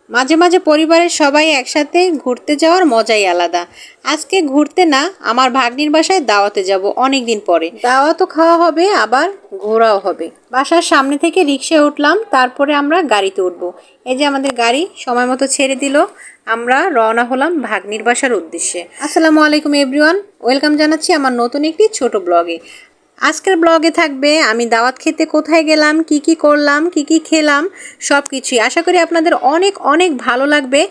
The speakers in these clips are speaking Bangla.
মাঝে মাঝে পরিবারের সবাই একসাথে ঘুরতে যাওয়ার মজাই আলাদা। আজকে ঘুরতে না, আমার ভাগ্নির বাসায় দাওয়াতে যাব অনেক দিন পরে। দাওয়াতও খাওয়া হবে, আবার ঘোরাও হবে। বাসার সামনে থেকে রিক্সায় উঠলাম, তারপরে আমরা গাড়িতে উঠবো। এই যে আমাদের গাড়ি সময় মতো ছেড়ে দিল। আমরা রওনা হলাম ভাগ্নির বাসার উদ্দেশ্যে। আসসালামু আলাইকুম এভরিওয়ান, ওয়েলকাম জানাচ্ছি আমার নতুন একটি ছোট ব্লগে। আজকের ব্লগে থাকবে আমি দাওয়াত খেতে কোথায় গেলাম, কি কি করলাম, কি কি খেলাম, সব কিছুই। আশা করি আপনাদের অনেক অনেক ভালো লাগবে।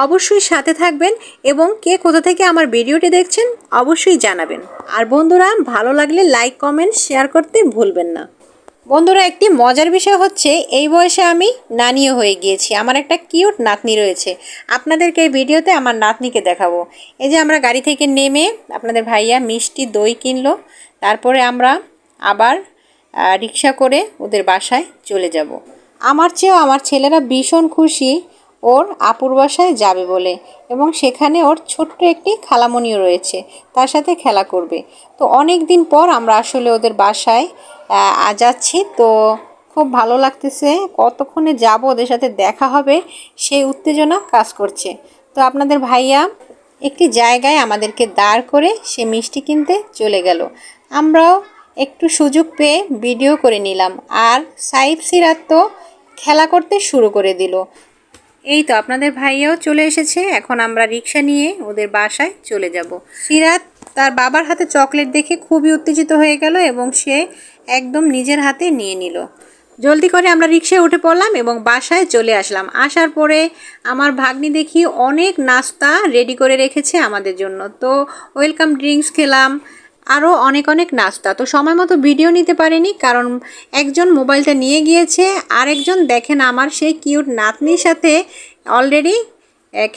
অবশ্যই সাথে থাকবেন এবং কে কোথা থেকে আমার ভিডিওটি দেখছেন অবশ্যই জানাবেন। আর বন্ধুরা, ভালো লাগলে লাইক কমেন্ট শেয়ার করতে ভুলবেন না। বন্ধুরা, একটি মজার বিষয় হচ্ছে এই বয়সে আমি নানিও হয়ে গিয়েছি। আমার একটা কিউট নাতনি রয়েছে। আপনাদেরকে এই ভিডিওতে আমার নাতনিকে দেখাবো। এই যে আমরা গাড়ি থেকে নেমে আপনাদের ভাইয়া মিষ্টি দই কিনলো। তারপরে আমরা আবার রিক্সা করে ওদের বাসায় চলে যাব। আমার চেয়েও আমার ছেলেরা ভীষণ খুশি ওর আপুর বাসায় যাবে বলে, এবং সেখানে ওর ছোট্ট একটি খালামণিও রয়েছে, তার সাথে খেলা করবে। তো অনেক দিন পর আমরা আসলে ওদের বাসায় যাচ্ছি। তো খুব ভালো লাগতেছে, কতক্ষণে যাব ওদের সাথে দেখা হবে সেই উত্তেজনা কাজ করছে। তো আপনাদের ভাইয়া একটি জায়গায় আমাদেরকে দাঁড় করে সে মিষ্টি কিনতে চলে গেল। আমরাও একটু সুযোগ পেয়ে ভিডিও করে নিলাম। আর সাইফ সিরাত তো খেলা করতে শুরু করে দিল। এই তো আপনাদের ভাইয়াও চলে এসেছে। এখন আমরা রিক্সা নিয়ে ওদের বাসায় চলে যাব। সিরাত তার বাবার হাতে চকলেট দেখে খুবই উত্তেজিত হয়ে গেল এবং সে একদম নিজের হাতে নিয়ে নিল। জলদি করে আমরা রিক্সায় উঠে পড়লাম এবং বাসায় চলে আসলাম। আসার পরে আমার ভাগ্নি দেখি অনেক নাস্তা রেডি করে রেখেছে আমাদের জন্য। তো ওয়েলকাম ড্রিঙ্কস খেলাম, আরও অনেক অনেক নাস্তা। তো সময় মতো ভিডিও নিতে পারিনি, কারণ একজন মোবাইলটা নিয়ে গিয়েছে, আরেকজন দেখেন আমার সেই কিউট নাতনির সাথে অলরেডি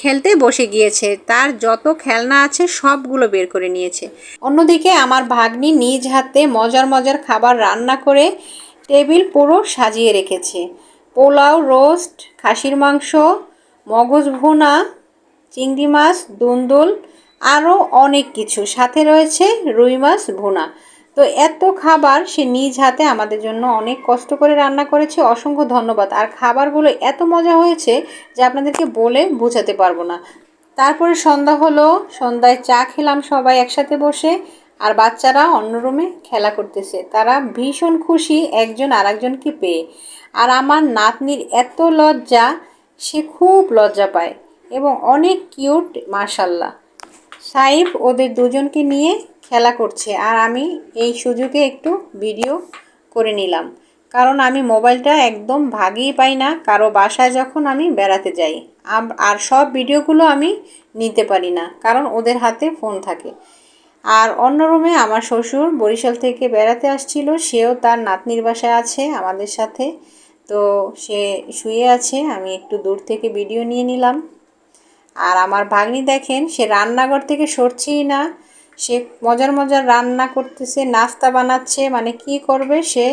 খেলতে বসে গিয়েছে। তার যত খেলনা আছে সবগুলো বের করে নিয়েছে। অন্যদিকে আমার ভাগ্নি নিজ হাতে মজার মজার খাবার রান্না করে টেবিল পুরো সাজিয়ে রেখেছে। পোলাও, রোস্ট, খাসির মাংস, মগজ ভুনা, চিংড়ি মাছ, দুন্দুল, আরও অনেক কিছু, সাথে রয়েছে রুই মাছ ভুনা। তো এত খাবার সে নিজ হাতে আমাদের জন্য অনেক কষ্ট করে রান্না করেছে। অসংখ্য ধন্যবাদ। আর খাবারগুলো এত মজা হয়েছে যে আপনাদেরকে বলে বোঝাতে পারবো না। তারপরে সন্ধ্যা হলো, সন্ধ্যায় চা খেলাম সবাই একসাথে বসে। আর বাচ্চারা অন্য রুমে খেলা করতেছে। তারা ভীষণ খুশি একজন আরেকজনকে পেয়ে। আর আমার নাতনির এত লজ্জা, সে খুব লজ্জা পায় এবং অনেক কিউট মাশাল্লাহ। সাইফ ওদের দুজনকে নিয়ে খেলা করছে, আর আমি এই সুযোগে একটু ভিডিও করে নিলাম, কারণ আমি মোবাইলটা একদম ভাগেই পাই না কারো বাসায় যখন আমি বেড়াতে যাই। আর সব ভিডিওগুলো আমি নিতে পারি না, কারণ ওদের হাতে ফোন থাকে। আর অন্য রুমে আমার শ্বশুর বরিশাল থেকে বেড়াতে আসছিল, সেও তার নাতনির বাসায় আছে আমাদের সাথে। তো সে শুয়ে আছে, আমি একটু দূর থেকে ভিডিও নিয়ে নিলাম। আর আমার ভাগ্নি দেখেন, সে রান্নাঘর থেকে সরছেই না। সে মজার মজার রান্না করতেছে, নাস্তা বানাচ্ছে, মানে কি করবে সে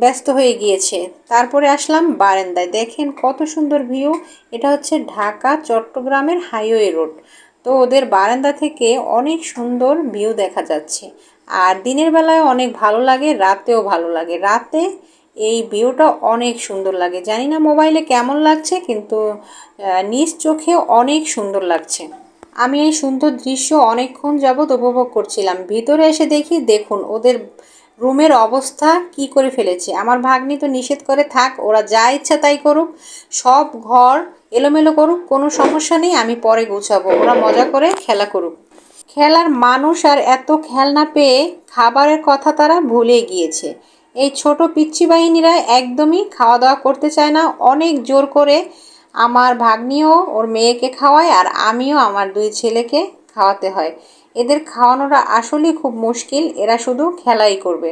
ব্যস্ত হয়ে গিয়েছে। তারপরে আসলাম বারান্দায়, দেখেন কত সুন্দর ভিউ। এটা হচ্ছে ঢাকা চট্টগ্রামের হাইওয়ে রোড। তো ওদের বারান্দা থেকে অনেক সুন্দর ভিউ দেখা যাচ্ছে। আর দিনের বেলায় অনেক ভালো লাগে, রাতেও ভালো লাগে। রাতে এই ভিউটা অনেক সুন্দর লাগে। জানি না মোবাইলে কেমন লাগছে, কিন্তু নিজ চোখে অনেক সুন্দর লাগছে। আমি এই সুন্দর দৃশ্য অনেকক্ষণ যাবৎ উপভোগ করছিলাম। ভিতরে এসে দেখি, দেখুন ওদের রুমের অবস্থা কি করে ফেলেছে। আমার ভাগ্নি তো নিষেধ করে, থাক ওরা যা ইচ্ছা তাই করুক, সব ঘর এলোমেলো করুক, কোনো সমস্যা নেই, আমি পরে গুছাবো, ওরা মজা করে খেলা করুক। খেলার মানুষ আর এত খেলনা পেয়ে খাবারের কথা তারা ভুলে গিয়েছে। এই ছোট পিচ্চি বাহিনীরা একদমই খাওয়া দাওয়া করতে চায় না। অনেক জোর করে আমার ভাগ্নিও ওর মেয়েকে খাওয়ায়, আর আমিও আমার দুই ছেলেকে খাওয়াতে হয়। এদের খাওয়ানোটা আসলেই খুব মুশকিল, এরা শুধু খেলাই করবে।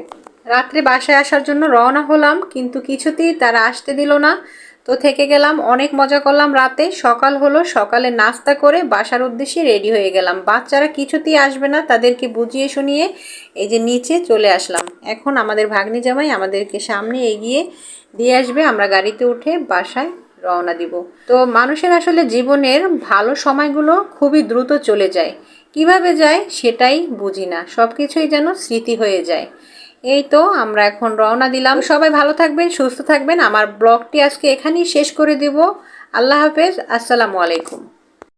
রাত্রে বাসায় আসার জন্য রওনা হলাম, কিন্তু কিছুতেই তারা আসতে দিল না। তো থেকে গেলাম, অনেক মজা করলাম রাতে। সকাল হলো, সকালে নাস্তা করে বাসার উদ্দেশ্যে রেডি হয়ে গেলাম। বাচ্চারা কিছুতেই আসবে না, তাদেরকে বুঝিয়ে শুনিয়ে এই যে নিচে চলে আসলাম। এখন আমাদের ভাগ্নি জামাই আমাদেরকে সামনে এগিয়ে দিয়ে আসবে, আমরা গাড়িতে উঠে বাসায় রওনা দিব। তো মানুষের আসলে জীবনের ভালো সময়গুলো খুবই দ্রুত চলে যায়, কিভাবে যায় সেটাই বুঝি না, সব কিছুই যেন স্মৃতি হয়ে যায়। এই তো আমরা এখন রওনা দিলাম। সবাই ভালো থাকবেন, সুস্থ থাকবেন। আমার ব্লগটি আজকে এখানেই শেষ করে দিব। আল্লাহ হাফেজ, আসসালামু আলাইকুম।